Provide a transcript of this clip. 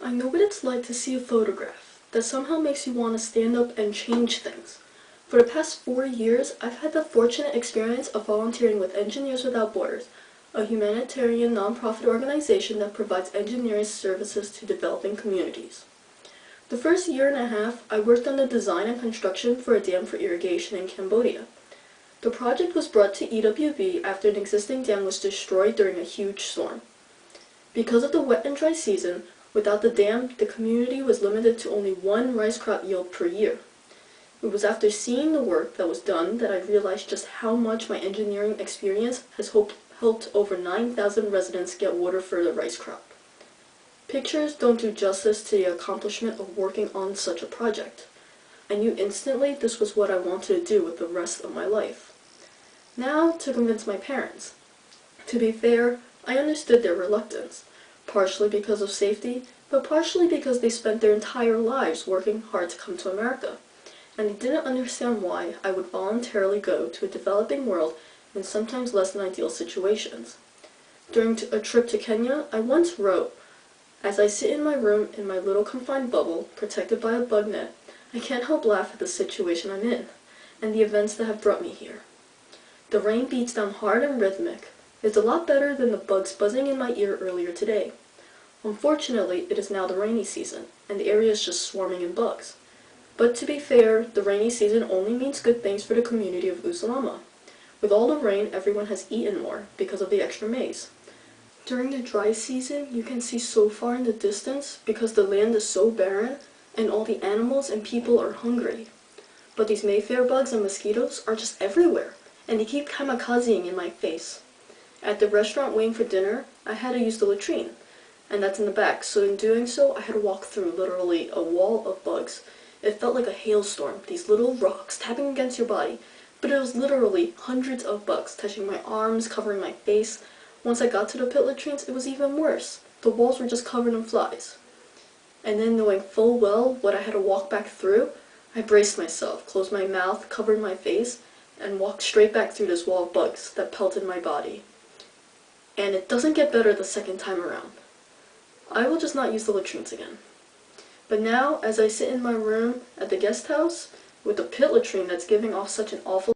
I know what it's like to see a photograph that somehow makes you want to stand up and change things. For the past 4 years, I've had the fortunate experience of volunteering with Engineers Without Borders, a humanitarian nonprofit organization that provides engineering services to developing communities. The first year and a half, I worked on the design and construction for a dam for irrigation in Cambodia. The project was brought to EWB after an existing dam was destroyed during a huge storm. Because of the wet and dry season, without the dam, the community was limited to only one rice crop yield per year. It was after seeing the work that was done that I realized just how much my engineering experience has helped over 9,000 residents get water for the rice crop. Pictures don't do justice to the accomplishment of working on such a project. I knew instantly this was what I wanted to do with the rest of my life. Now to convince my parents. To be fair, I understood their reluctance, partially because of safety, but partially because they spent their entire lives working hard to come to America, and they didn't understand why I would voluntarily go to a developing world in sometimes less than ideal situations. During a trip to Kenya, I once wrote, "As I sit in my room in my little confined bubble, protected by a bug net, I can't help laugh at the situation I'm in, and the events that have brought me here. The rain beats down hard and rhythmic. It's a lot better than the bugs buzzing in my ear earlier today. Unfortunately, it is now the rainy season, and the area is just swarming in bugs. But to be fair, the rainy season only means good things for the community of Usalama. With all the rain, everyone has eaten more because of the extra maize. During the dry season, you can see so far in the distance because the land is so barren, and all the animals and people are hungry. But these Mayfair bugs and mosquitoes are just everywhere, and they keep kamikazing in my face. At the restaurant waiting for dinner, I had to use the latrine, and that's in the back, so in doing so, I had to walk through literally a wall of bugs. It felt like a hailstorm, these little rocks tapping against your body, but it was literally hundreds of bugs touching my arms, covering my face. Once I got to the pit latrines, it was even worse. The walls were just covered in flies. And then knowing full well what I had to walk back through, I braced myself, closed my mouth, covered my face, and walked straight back through this wall of bugs that pelted my body. And it doesn't get better the second time around. I will just not use the latrines again. But now, as I sit in my room at the guest house, with the pit latrine that's giving off such an awful